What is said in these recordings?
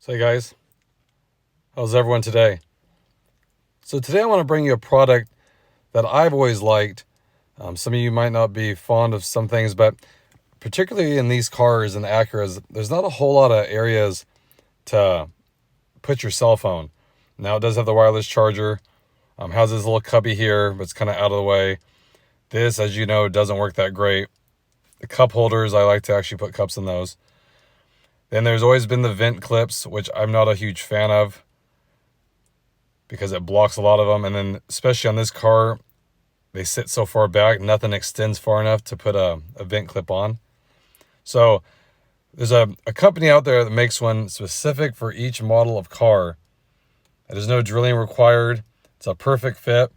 So hey guys, how's everyone today? So today I want to bring you a product that I've always liked. Some of you might not be fond of some things, but particularly in these cars and the Acuras, there's not a whole lot of areas to put your cell phone. Now it does have the wireless charger, has this little cubby here, but it's kind of out of the way. This, as you know, doesn't work that great. The cup holders, I like to actually put cups in those. Then there's always been the vent clips, which I'm not a huge fan of because it blocks a lot of them. And then especially on this car, they sit so far back, nothing extends far enough to put a vent clip on. So there's a company out there that makes one specific for each model of car. There's no drilling required. It's a perfect fit.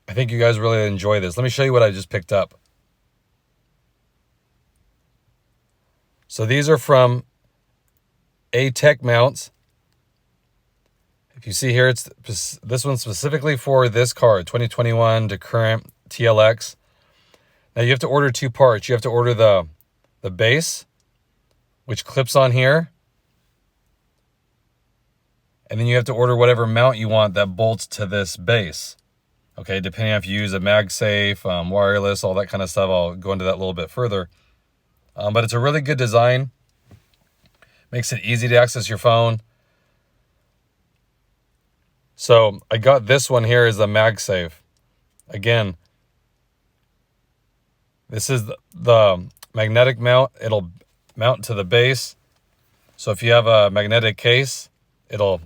I think you guys really enjoy this. Let me show you what I just picked up. So these are from atachmounts. If you see here, it's this one specifically for this car, 2021 to current TLX. Now you have to order two parts. You have to order the base, which clips on here. And then you have to order whatever mount you want that bolts to this base. Okay, depending on if you use a MagSafe, wireless, all that kind of stuff. I'll go into that a little bit further. But it's a really good design. Makes it easy to access your phone. So I got this one here as a MagSafe. Again, this is the magnetic mount. It'll mount to the base. So if you have a magnetic case, it'll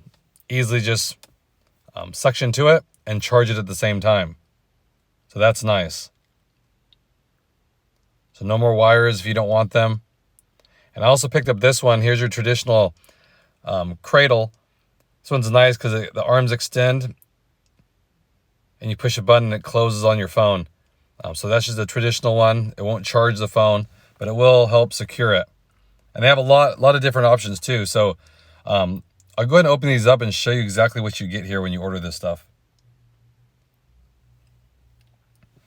easily just suction to it and charge it at the same time. So that's nice. So no more wires if you don't want them. And I also picked up this one. Here's your traditional cradle. This one's nice because the arms extend and you push a button and it closes on your phone. So that's just a traditional one. It won't charge the phone, but it will help secure it. And they have a lot of different options too. So I'll go ahead and open these up and show you exactly what you get here when you order this stuff.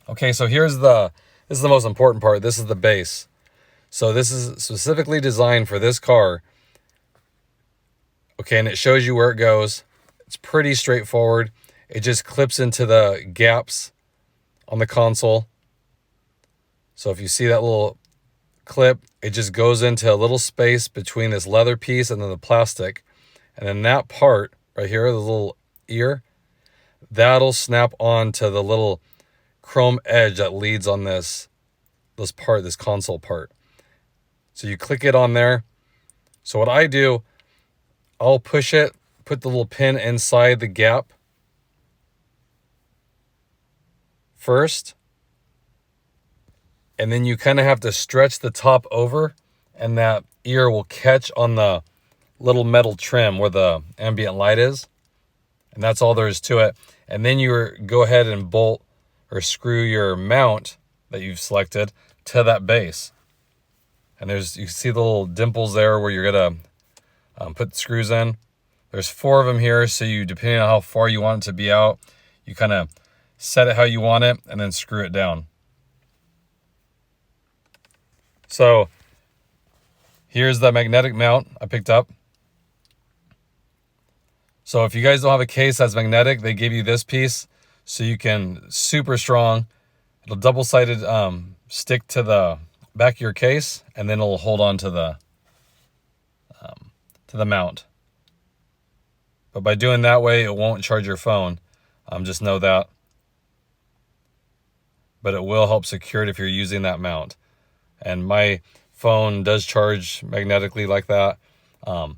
Okay, so this is the most important part. This is the base. So this is specifically designed for this car. Okay, and it shows you where it goes. It's pretty straightforward. It just clips into the gaps on the console. So if you see that little clip, it just goes into a little space between this leather piece and then the plastic. And then that part right here, the little ear, that'll snap on to the little chrome edge that leads on this console part. So you click it on there. So what I do, I'll push it, put the little pin inside the gap first. And then you kind of have to stretch the top over and that ear will catch on the little metal trim where the ambient light is. And that's all there is to it. And then you go ahead and bolt or screw your mount that you've selected to that base. And you see the little dimples there where you're gonna put the screws in. There's 4 of them here, so depending on how far you want it to be out, you kind of set it how you want it and then screw it down. So here's the magnetic mount I picked up. So if you guys don't have a case that's magnetic, they give you this piece so you can, super strong. It'll double-sided stick to the back of your case, and then it'll hold on to the mount. But by doing that way, it won't charge your phone. Just know that. But it will help secure it if you're using that mount. And my phone does charge magnetically like that. And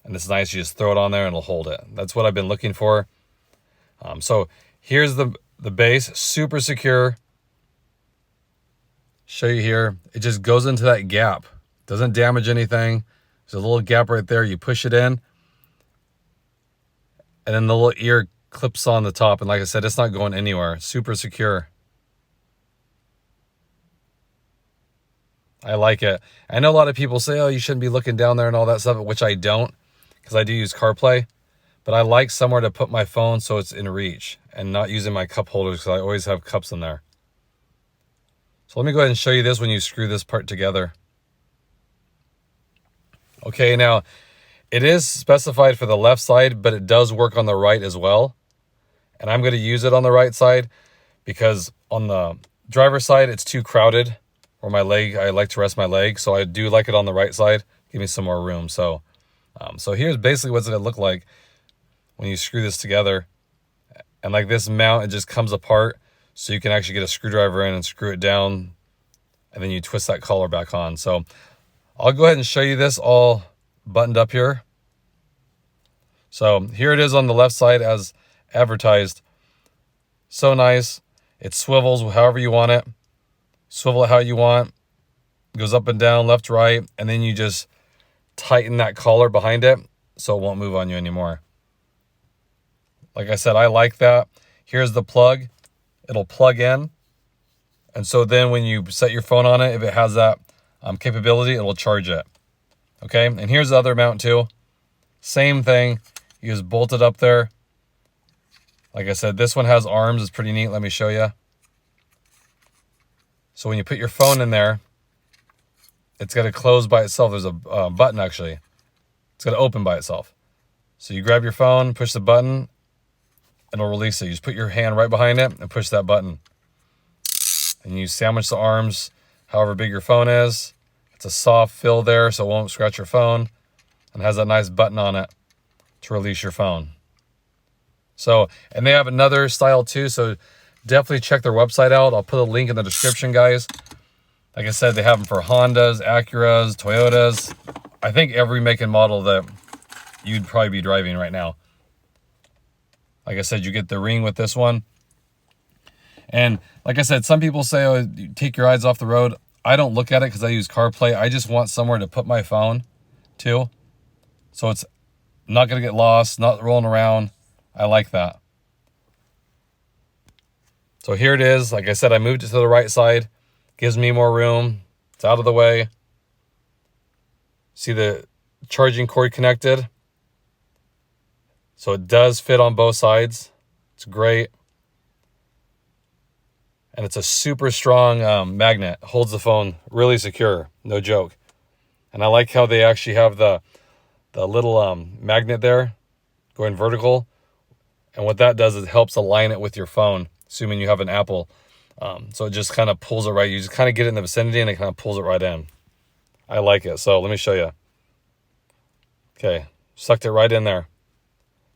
it's nice. You just throw it on there and it'll hold it. That's what I've been looking for. So here's the base, super secure. Show you here. It just goes into that gap. Doesn't damage anything. There's a little gap right there. You push it in. And then the little ear clips on the top. And like I said, it's not going anywhere. Super secure. I like it. I know a lot of people say, oh, you shouldn't be looking down there and all that stuff, which I don't because I do use CarPlay. But I like somewhere to put my phone so it's in reach and not using my cup holders because I always have cups in there. So let me go ahead and show you this when you screw this part together. Okay, now it is specified for the left side, but it does work on the right as well. And I'm going to use it on the right side because on the driver's side, it's too crowded. Or my leg, I like to rest my leg. So I do like it on the right side. Give me some more room. So here's basically what's going to look like when you screw this together. And like this mount, it just comes apart. So you can actually get a screwdriver in and screw it down. And then you twist that collar back on. So I'll go ahead and show you this all buttoned up here. So here it is on the left side as advertised. So nice. It swivels however you want it. Swivel it how you want. Goes up and down, left, right. And then you just tighten that collar behind it so it won't move on you anymore. Like I said, I like that. Here's the plug. It'll plug in. And so then when you set your phone on it, if it has that capability, it'll charge it. Okay, and here's the other mount too. Same thing. You just bolt it up there. Like I said, this one has arms. It's pretty neat. Let me show you. So when you put your phone in there, it's got to close by itself. There's a button actually. It's got to open by itself. So you grab your phone, push the button, and it'll release it. You just put your hand right behind it and push that button. And you sandwich the arms however big your phone is. It's a soft fill there so it won't scratch your phone. And it has that nice button on it to release your phone. So, and they have another style too, so definitely check their website out. I'll put a link in the description, guys. Like I said, they have them for Hondas, Acuras, Toyotas. I think every make and model that you'd probably be driving right now. Like I said, you get the ring with this one. And like I said, some people say, oh, you take your eyes off the road. I don't look at it because I use CarPlay. I just want somewhere to put my phone too. So it's not going to get lost, not rolling around. I like that. So here it is. Like I said, I moved it to the right side. Gives me more room. It's out of the way. See the charging cord connected? So it does fit on both sides. It's great. And it's a super strong magnet. Holds the phone really secure. No joke. And I like how they actually have the little magnet there going vertical. And what that does is it helps align it with your phone, assuming you have an Apple. So it just kind of pulls it right. You just kind of get it in the vicinity and it kind of pulls it right in. I like it. So let me show you. Okay. Sucked it right in there.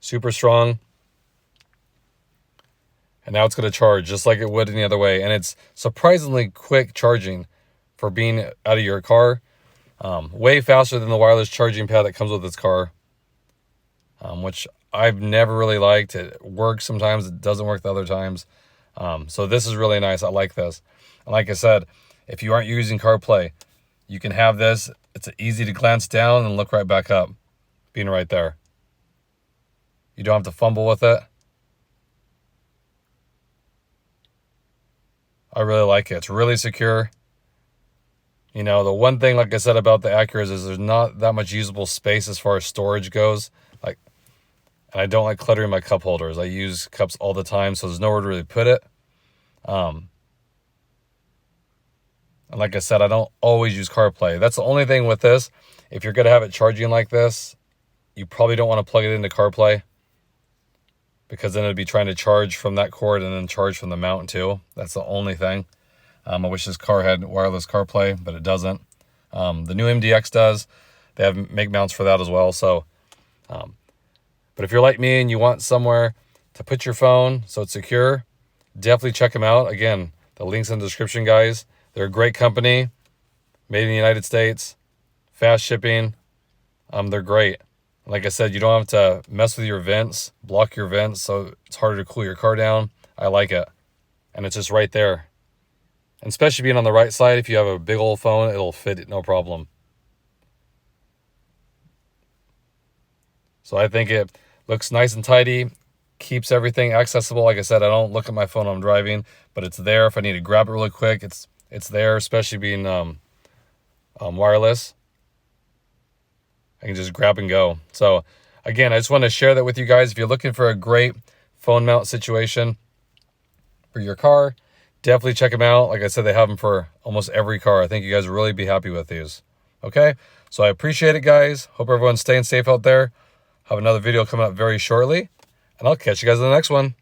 Super strong. And now it's going to charge just like it would any other way. And it's surprisingly quick charging for being out of your car. Way faster than the wireless charging pad that comes with this car. Which I've never really liked. It works sometimes. It doesn't work the other times. So this is really nice. I like this. And like I said, if you aren't using CarPlay, you can have this. It's easy to glance down and look right back up. Being right there. You don't have to fumble with it. I really like it. It's really secure. You know, the one thing, like I said, about the Acuras is there's not that much usable space as far as storage goes. And I don't like cluttering my cup holders. I use cups all the time, so there's nowhere to really put it. And like I said, I don't always use CarPlay. That's the only thing with this. If you're going to have it charging like this, you probably don't want to plug it into CarPlay, because then it'd be trying to charge from that cord and then charge from the mount too. That's the only thing. I wish this car had wireless CarPlay, but it doesn't. The new MDX does. They have make mounts for that as well. So, but if you're like me and you want somewhere to put your phone so it's secure, definitely check them out. Again, the link's in the description, guys. They're a great company, made in the United States, fast shipping. They're great. Like I said, you don't have to mess with your vents, block your vents, so it's harder to cool your car down. I like it. And it's just right there. And especially being on the right side, if you have a big old phone, it'll fit it, no problem. So I think it looks nice and tidy, keeps everything accessible. Like I said, I don't look at my phone when I'm driving, but it's there if I need to grab it really quick. It's there, especially being wireless. I can just grab and go. So again, I just want to share that with you guys. If you're looking for a great phone mount situation for your car, definitely check them out. Like I said, they have them for almost every car. I think you guys will really be happy with these. Okay, So I appreciate it, guys. Hope everyone's staying safe out there. Have another video coming up very shortly, and I'll catch you guys in the next one.